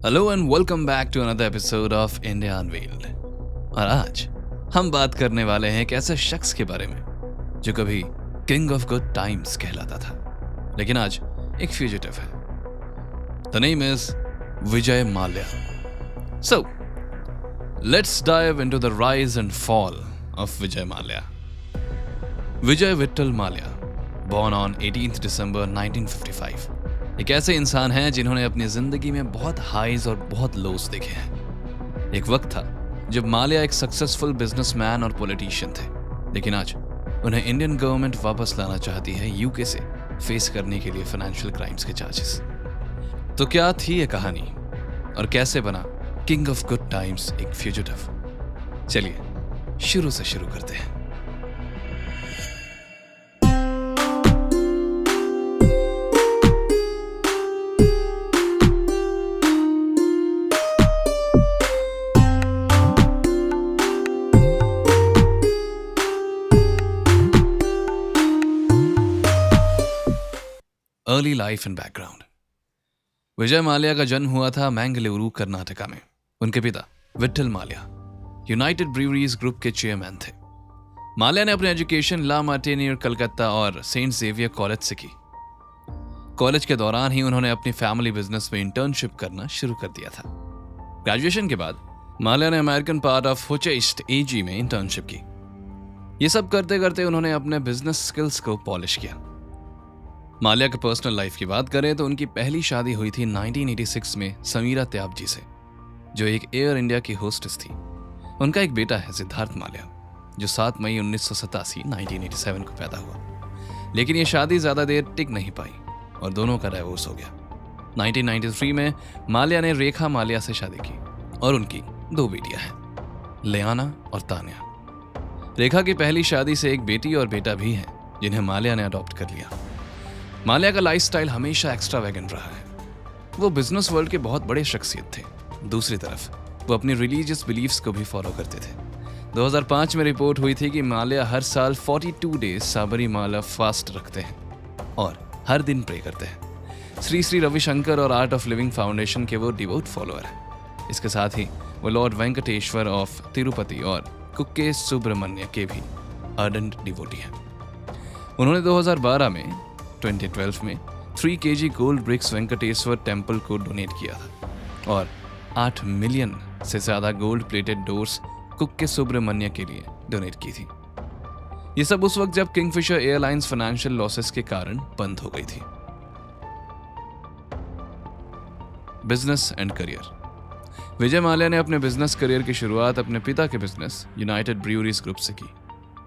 Hello and welcome back to another episode of India unveiled. और आज हम बात करने वाले हैं एक ऐसे शख्स के बारे में जो कभी किंग ऑफ गुड टाइम्स कहलाता था, लेकिन आज एक फ्यूजिटिव है। The name is Vijay Mallya. So let's dive into the rise and fall of Vijay Mallya. Vijay Vitthal Mallya, born on 18th December 1955, एक ऐसे इंसान हैं जिन्होंने अपनी जिंदगी में बहुत हाईज और बहुत लोस देखे हैं। एक वक्त था जब माल्या एक सक्सेसफुल बिजनेसमैन और पॉलिटिशियन थे, लेकिन आज उन्हें इंडियन गवर्नमेंट वापस लाना चाहती है यूके से फेस करने के लिए फाइनेंशियल क्राइम्स के चार्जेस। तो क्या थी ये कहानी और कैसे बना किंग ऑफ गुड टाइम्स एक फ्यूजिटिव? चलिए शुरू से शुरू करते हैं। Early life and background. Vijay Mallya का जन्म हुआ था मैंगलुरु, कर्नाटका में। उनके पिता Vitthal Mallya United Breweries group के चेयरमैन थे। माल्या ने अपनी एजुकेशन ला मार्टिनियर कलकत्ता और सेंट जेवियर कॉलेज से की। कॉलेज के दौरान ही उन्होंने अपनी फैमिली बिजनेस में इंटर्नशिप करना शुरू कर दिया था। ग्रेजुएशन के बाद माल्या ने अमेरिकन पार्ट ऑफ हुचेस्ट एजी में इंटर्नशिप की। ये सब करते करते उन्होंने अपने बिजनेस स्किल्स को पॉलिश किया। माल्या के पर्सनल लाइफ की बात करें तो उनकी पहली शादी हुई थी 1986 में समीरा त्याब जी से, जो एक एयर इंडिया की होस्टेस थी। उनका एक बेटा है सिद्धार्थ माल्या, जो 7 मई 1987 को पैदा हुआ। लेकिन ये शादी ज्यादा देर टिक नहीं पाई और दोनों का डाइवोर्स हो गया। 1993 में माल्या ने रेखा माल्या से शादी की और उनकी 2 बेटियां हैं, लियाना और तान्या। रेखा की पहली शादी से एक बेटी और बेटा भी है, जिन्हें माल्या ने अडॉप्ट कर लिया। माल्या का लाइफस्टाइल हमेशा एक्स्ट्रावेगेंट रहा है। वो बिजनेस वर्ल्ड के बहुत बड़े शख्सियत थे। दूसरी तरफ वो अपनी रिलीजियस बिलीफ्स को भी फॉलो करते थे। 2005 में रिपोर्ट हुई थी कि माल्या हर साल 42 डेज साबरीमाला फास्ट रखते हैं और हर दिन प्रे करते हैं। श्री श्री रविशंकर और आर्ट ऑफ लिविंग फाउंडेशन के वो डिवोट फॉलोअर हैं। इसके साथ ही वो लॉर्ड वेंकटेश्वर ऑफ तिरुपति और कुक्के सुब्रमण्य के भी अर्डेंट डिवोटी हैं। उन्होंने 2012 में 2012 में 3 kg gold bricks Venkateswara temple को डोनेट किया था और 8 मिलियन से ज्यादा gold plated doors Kukke Subramanya के लिए डोनेट की थी। ये सब उस वक्त जब किंगफिशर एयरलाइंस फाइनेंशियल लॉसेस के कारण बंद हो गई थी। Business and career. Vijay Mallya ने अपने बिजनेस करियर की शुरुआत अपने पिता के बिजनेस यूनाइटेड ब्रूअरीज ग्रुप से की।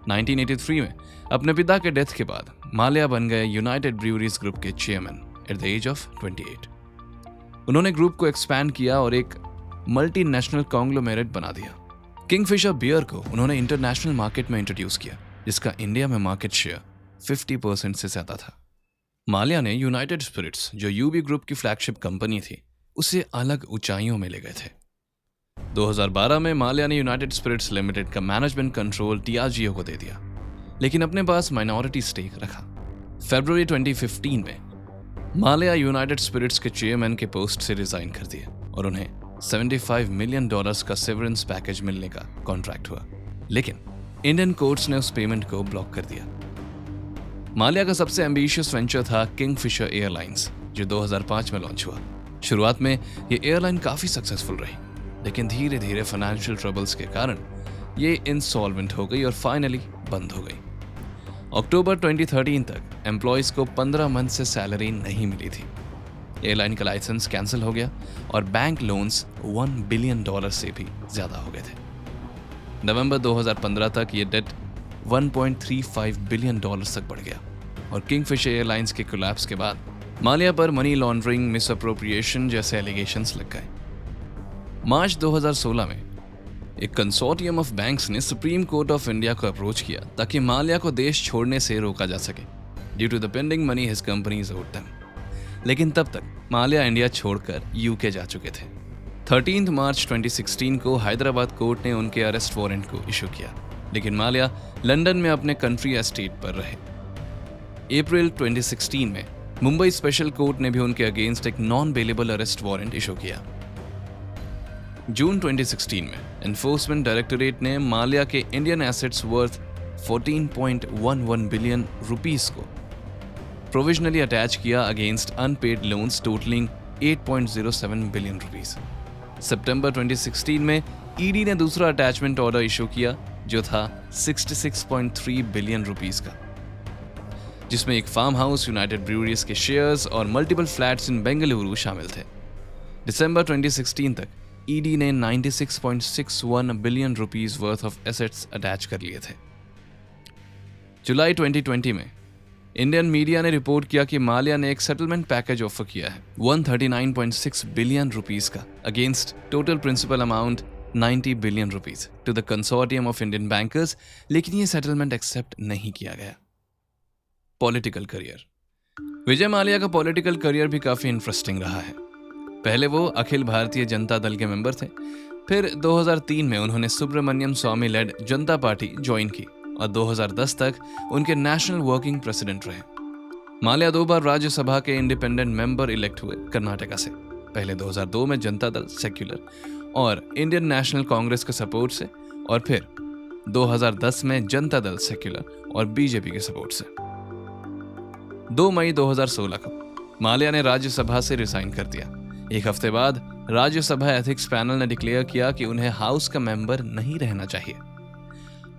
1983 में अपने पिता के डेथ के बाद माल्या बन गए यूनाइटेड ब्रूअरीज ग्रुप के chairman at the age of 28। उन्होंने ग्रुप को एक्सपैंड किया और एक मल्टीनेशनल कॉन्ग्लोमेरेट बना दिया। किंगफिशर बियर को उन्होंने इंटरनेशनल मार्केट में इंट्रोड्यूस किया, जिसका इंडिया में मार्केट शेयर 50% से ज्यादा था। माल्या ने यूनाइटेड स्पिरिट्स, जो यूबी ग्रुप की फ्लैगशिप कंपनी थी, उसे अलग ऊंचाइयों में ले गए थे। 2012 में माल्या ने यूनाइटेड स्पिरिट्स लिमिटेड का मैनेजमेंट कंट्रोल टीआरजीओ को दे दिया, लेकिन अपने पास माइनॉरिटी स्टेक रखा। फरवरी 2015 में माल्या यूनाइटेड स्पिरिट्स के चेयरमैन के पोस्ट से रिजाइन कर दिए और उन्हें $75 मिलियन का सेवरेंस पैकेज मिलने का कॉन्ट्रैक्ट हुआ, लेकिन इंडियन कोर्ट्स ने उस पेमेंट को ब्लॉक कर दिया। माल्या का सबसे एम्बिशियस वेंचर था किंगफिशर एयरलाइंस, जो 2005 में लॉन्च हुआ। शुरुआत में ये एयरलाइन काफी सक्सेसफुल रही, लेकिन धीरे धीरे फाइनेंशियल ट्रबल्स के कारण ये इंसॉल्वेंट हो गई और फाइनली बंद हो गई। अक्टूबर 2013 तक एम्प्लॉयज को 15 मंथ से सैलरी नहीं मिली थी। एयरलाइन का लाइसेंस कैंसिल हो गया और बैंक लोन्स $1 बिलियन से भी ज्यादा हो गए थे। नवंबर 2015 तक ये डेट $1.35 बिलियन तक बढ़ गया और किंगफिशर एयरलाइंस के कोलैप्स के बाद माल्या पर मनी लॉन्ड्रिंग, मिसअप्रोप्रिएशन जैसे एलिगेशंस लग गए। मार्च 2016 में एक कंसोर्टियम ऑफ बैंक्स ने सुप्रीम कोर्ट ऑफ इंडिया को अप्रोच किया ताकि माल्या को देश छोड़ने से रोका जा सके due to the pending money his companies owed them. लेकिन तब तक माल्या इंडिया छोड़कर यूके जा चुके थे। 13 मार्च 2016 को हैदराबाद कोर्ट ने उनके अरेस्ट वारंट को इशू किया, लेकिन माल्या लंदन में अपने कंट्री एस्टेट पर रहे। अप्रैल 2016 में मुंबई स्पेशल कोर्ट ने भी उनके अगेंस्ट एक non bailable arrest warrant issue किया। जून 2016 में एनफोर्समेंट डायरेक्टोरेट ने माल्या के Indian assets worth 14.11 billion rupees को प्रोविजनली अटैच किया against unpaid loans totalling 8.07 billion rupees. सितंबर 2016 में ईडी ने दूसरा अटैचमेंट ऑर्डर इशू किया जो था 66.3 बिलियन रुपीस का, जिसमें एक फार्म हाउस, यूनाइटेड ब्रूअरीज के शेयर्स और मल्टीपल फ्लैट्स इन बेंगलुरु शामिल थे। दिसंबर 2016 तक ईडी ने 96.61 billion rupees worth of assets attach कर लिए थे। जुलाई 2020 में इंडियन मीडिया ने रिपोर्ट किया कि माल्या ने एक सेटलमेंट पैकेज ऑफर किया है 139.6 बिलियन रुपीस का against total principal amount 90 billion rupees to the consortium of Indian bankers, लेकिन ये सेटलमेंट एक्सेप्ट नहीं किया गया। Political career. विजय माल्या का पॉलिटिकल करियर भी काफी इंटरेस्टिंग रहा है। पहले वो अखिल भारतीय जनता दल के मेंबर थे, फिर 2003 में उन्होंने सुब्रमण्यम स्वामी लेड जनता पार्टी ज्वाइन की और 2010 तक उनके नेशनल वर्किंग प्रेसिडेंट रहे। माल्या 2 बार राज्यसभा के इंडिपेंडेंट मेंबर इलेक्ट हुए कर्नाटका से, पहले 2002 में जनता दल सेक्युलर और इंडियन नेशनल कांग्रेस के सपोर्ट से, और फिर 2010 में जनता दल सेक्युलर और बीजेपी के सपोर्ट से। 2 मई 2016 को माल्या ने राज्यसभा से रिजाइन कर दिया। एक हफ्ते बाद राज्यसभा एथिक्स पैनल ने डिक्लेयर किया कि उन्हें हाउस का मेंबर नहीं रहना चाहिए।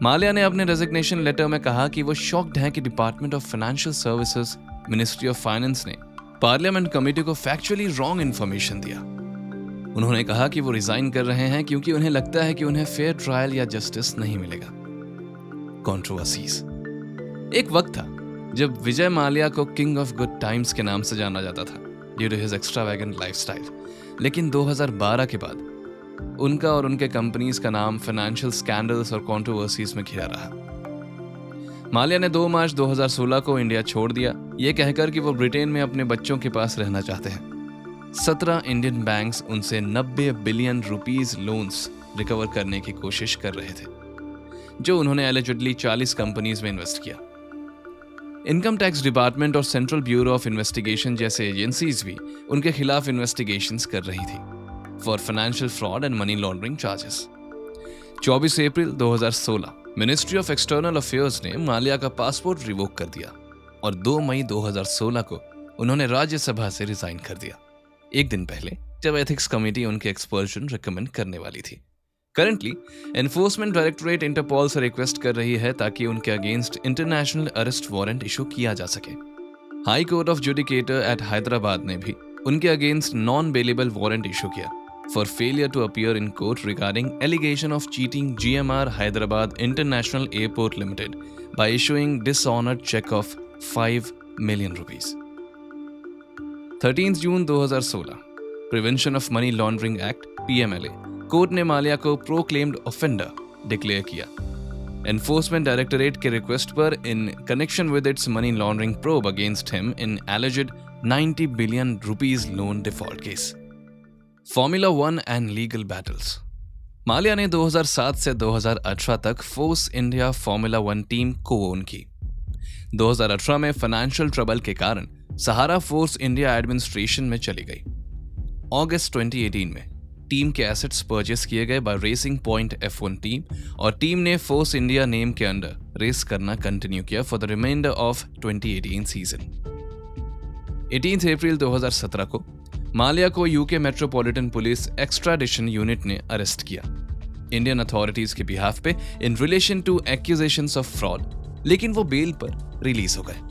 माल्या ने अपने रेजिग्नेशन लेटर में कहा कि वो शॉक्ड हैं कि department of financial services, ministry of finance ने पार्लियामेंट कमेटी को फैक्चुअली रॉन्ग इंफॉर्मेशन दिया। उन्होंने कहा कि वो रिजाइन कर रहे हैं क्योंकि उन्हें लगता है कि उन्हें फेयर ट्रायल या जस्टिस नहीं मिलेगा। कंट्रोवर्सीज। एक वक्त था जब विजय माल्या को किंग ऑफ गुड टाइम्स के नाम से जाना जाता था ड्यू टू हिज एक्स्ट्रावैगेंट लाइफस्टाइल, लेकिन 2012 के बाद उनका और उनके कंपनीज का नाम फाइनेंशियल स्कैंडल्स और कंट्रोवर्सीज में घिरा रहा। माल्या ने 2 मार्च 2016 को इंडिया छोड़ दिया, ये कहकर कि वो ब्रिटेन में अपने बच्चों के पास रहना चाहते हैं। 17 इंडियन बैंक्स उनसे 90 बिलियन रुपीस लोन्स रिकवर करने की कोशिश कर रहे थे, जो उन्होंने एलिजिडली 40 कंपनीज में इन्वेस्ट किया। इनकम टैक्स डिपार्टमेंट और सेंट्रल ब्यूरो ऑफ इन्वेस्टिगेशन जैसे एजेंसीज भी उनके खिलाफ इन्वेस्टिगेशंस कर रही थी for financial fraud and money laundering charges. 24 April 2016 ministry of external affairs ने माल्या का पासपोर्ट रिवोक कर दिया और 2 मई 2016 को उन्होंने राज्यसभा से रिजाइन कर दिया, एक दिन पहले जब एथिक्स कमेटी उनके एक्सपर्शन रिकमेंड करने वाली थी। करंटली एनफोर्समेंट डायरेक्टोरेट इंटरपोल से रिक्वेस्ट कर रही है ताकि उनके against international arrest warrant issue किया जा सके। High court of judicature at Hyderabad ने भी उनके against non bailable warrant issue किया for failure to appear in court regarding allegation of cheating GMR Hyderabad international airport limited by issuing dishonoured cheque of 5 million rupees. 13 June 2016 prevention of money laundering act PMLA court ने माल्या को proclaimed offender declare किया। Enforcement directorate के request पर in connection with its money laundering probe against him in alleged 90 billion rupees loan default case. Formula 1 and legal battles. Mallya ने 2007 से 2018 तक force India formula 1 team को own की। 2018 में financial trouble के कारण सहारा फोर्स इंडिया एडमिनिस्ट्रेशन में चली गई। अगस्त 2018 में टीम के एसेट्स परचेस किए गए by Racing Point F1 team और टीम ने फोर्स इंडिया नेम के अंडर रेस करना कंटिन्यू किया for the remainder of 2018 season. 18 April 2017 को माल्या को UK Metropolitan Police extradition unit ने अरेस्ट किया इंडियन अथॉरिटीज के बिहाफ पे in relation to accusations of fraud, लेकिन वो बेल पर रिलीज हो गए।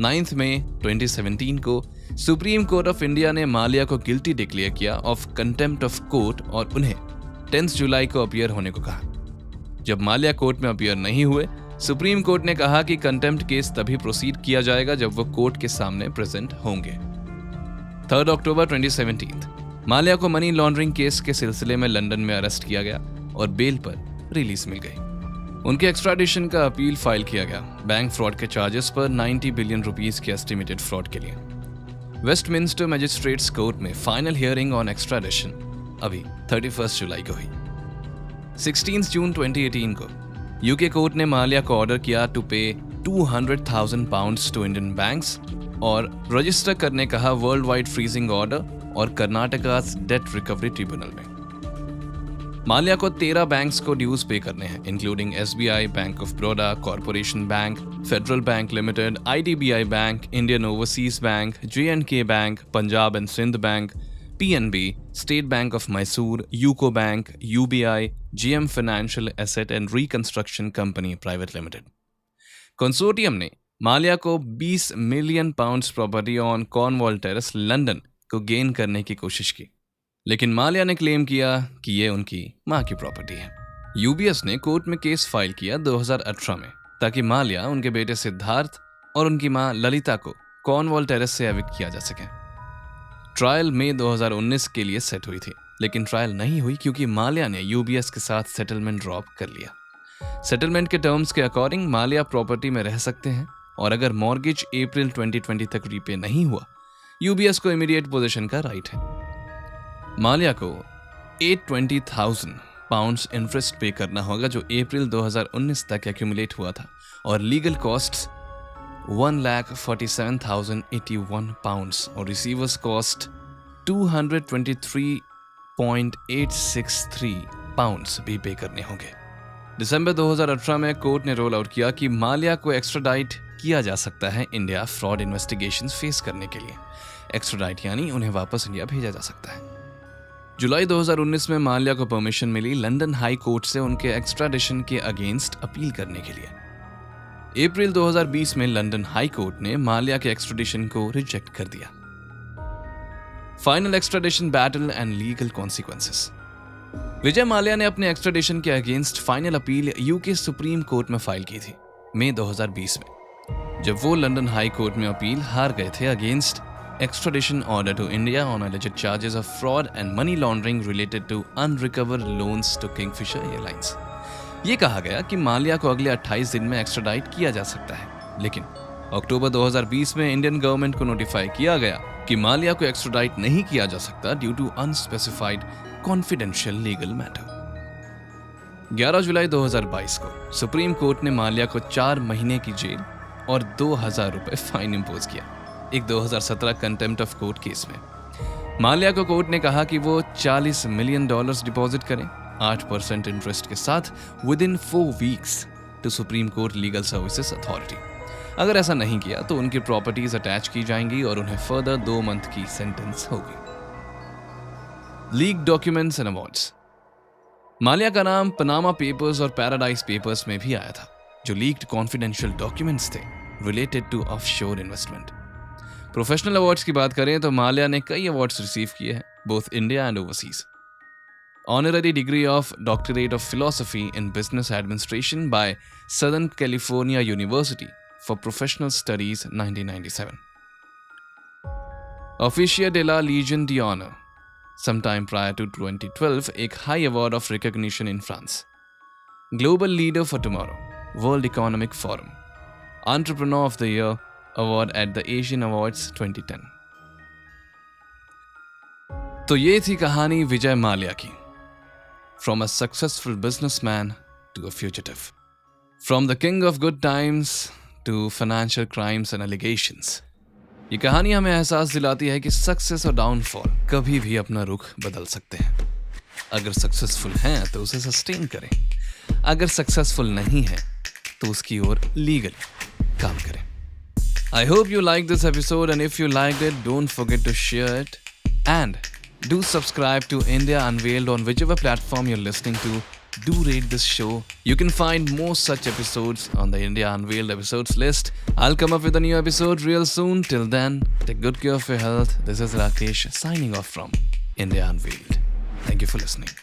9 मई 2017 को सुप्रीम कोर्ट ऑफ इंडिया ने माल्या को गिल्टी डिक्लेयर किया ऑफ कंटेम्प्ट ऑफ कोर्ट और उन्हें 10 जुलाई को अपीयर होने को कहा। जब माल्या कोर्ट में अपीयर नहीं हुए, सुप्रीम कोर्ट ने कहा कि कंटेम्प्ट केस तभी प्रोसीड किया जाएगा जब वो कोर्ट के सामने प्रेजेंट होंगे। 3 अक्टूबर 2017 माल्या को मनी लॉन्ड्रिंग केस के सिलसिले में लंदन में अरेस्ट किया गया और बेल पर रिलीज मिल गई। उनके एक्स्ट्राडिशन का अपील फाइल किया गया बैंक फ्रॉड के चार्जेस पर 90 बिलियन रुपीस के एस्टिमेटेड फ्रॉड के लिए। वेस्टमिंस्टर मैजिस्ट्रेट्स कोर्ट में फाइनल हियरिंग ऑन एक्स्ट्राडिशन अभी 31 जुलाई को हुई। 16 जून 2018 को यूके कोर्ट ने माल्या को ऑर्डर किया टू पे 200,000 पाउंड्स टू इंडियन बैंक्स और रजिस्टर करने कहा वर्ल्ड वाइड फ्रीजिंग ऑर्डर और कर्नाटका डेट रिकवरी ट्रिब्यूनल में। माल्या को 13 बैंक्स को ड्यूज पे करने हैं, including SBI, Bank of Baroda, Corporation Bank, Federal Bank Limited, IDBI Bank, Indian Overseas Bank, J&K Bank, Punjab and Sind Bank, PNB, State Bank of Mysore, UCO Bank, UBI, GM Financial Asset and Reconstruction Company Private Limited. Consortium ने माल्या को 20 million pounds property on Cornwall Terrace London को gain करने की कोशिश की, लेकिन माल्या ने claim किया कि ये उनकी मां की प्रॉपर्टी है। UBS ने कोर्ट में केस फाइल किया 2018 में ताकि माल्या, उनके बेटे सिद्धार्थ और उनकी मां ललिता को कॉर्नवॉल टेरेस से एविक्ट किया जा सके। ट्रायल मई 2019 के लिए सेट हुई थी, लेकिन ट्रायल नहीं हुई क्योंकि माल्या ने UBS के साथ सेटलमेंट ड्रॉप कर लिया। सेटलमेंट के टर्म्स के अकॉर्डिंग माल्या प्रॉपर्टी में रह सकते हैं और अगर मॉर्गेज अप्रैल 2020 तक रीपे नहीं हुआ, UBS को इमीडिएट पोजीशन का राइट है। माल्या को 820,000 पाउंड्स इंटरेस्ट पे करना होगा जो अप्रैल 2019 तक एक्यूमुलेट हुआ था, और लीगल कॉस्ट्स 1,47,081 पाउंड्स और रिसीवर्स कॉस्ट 223.863 पाउंड्स भी पे करने होंगे। दिसंबर 2018 में कोर्ट ने रोल आउट किया कि माल्या को एक्स्ट्राडाइट किया जा सकता है इंडिया फ्रॉड इन्वेस्टिगेशंस फेस करने के लिए। एक्स्ट्राडाइट यानी उन्हें वापस इंडिया भेजा जा सकता है। जुलाई 2019 में माल्या को परमिशन मिली लंदन हाई कोर्ट से उनके एक्स्ट्राडिशन के अगेंस्ट अपील करने के लिए। अप्रैल 2020 में लंदन हाई कोर्ट ने माल्या के एक्स्ट्राडिशन को रिजेक्ट कर दिया। Final extradition battle and legal consequences. Vijay Mallya ने अपने एक्स्ट्राडिशन के against final appeal UK Supreme Court में फाइल की थी मई 2020 में, जब वो लंदन हाई कोर्ट में अपील हार गए थे against extradition order to India on alleged charges of fraud and money laundering related to unrecovered loans to Kingfisher Airlines। ये कहा गया कि माल्या को अगले 28 दिन में एक्स्ट्राडाइट किया जा सकता है, लेकिन अक्टूबर 2020 में इंडियन गवर्नमेंट को नोटिफाई किया गया कि माल्या को एक्स्ट्राडाइट नहीं किया जा सकता due to unspecified confidential legal matter. 11 July 2022 को सुप्रीम कोर्ट ने माल्या को 4 महीने की जेल और 2,000 रुपए फाइन इंपोज किया एक 2017 कंटेम्प्ट ऑफ कोर्ट केस में। माल्या को कोर्ट ने कहा कि वो $40 मिलियन डिपॉजिट करें 8% इंटरेस्ट के साथ within 4 weeks to Supreme Court Legal Services Authority. अगर ऐसा नहीं किया तो उनकी प्रॉपर्टीज अटैच की जाएंगी और उन्हें फर्दर 2 मंथ की सेंटेंस होगी। Leak documents and awards. Mallya का नाम पनामा पेपर्स और पैराडाइज पेपर्स में भी आया था, जो लीक्ड कॉन्फिडेंशियल डॉक्यूमेंट्स थे related to offshore investment. Professional awards की बात करें तो माल्या ने कई अवार्ड्स रिसीव किए हैं, both India and overseas. Honorary degree of doctorate of philosophy in business administration by Southern California University for Professional Studies 1997। ऑफिशिया de la Légion d'Honneur sometime prior to 2012, एक high award of recognition in France. Global Leader for Tomorrow, World Economic Forum, Entrepreneur of the Year Award at the Asian Awards 2010। तो ये थी कहानी विजय माल्या की, from a successful businessman to a fugitive, from the King of good Times to financial crimes and allegations. ये कहानी हमें एहसास दिलाती है कि सक्सेस और डाउनफॉल कभी भी अपना रुख बदल सकते हैं। अगर सक्सेसफुल हैं तो उसे सस्टेन करें, अगर सक्सेसफुल नहीं है तो उसकी ओर लीगली काम करें। I hope you liked this episode, and if you liked it, don't forget to share it and do subscribe to India Unveiled on whichever platform you're listening to. Do rate this show. You can find more such episodes on the India Unveiled episodes list. I'll come up with a new episode real soon. Till then, take good care of your health. This is Rakesh signing off from India Unveiled. Thank you for listening.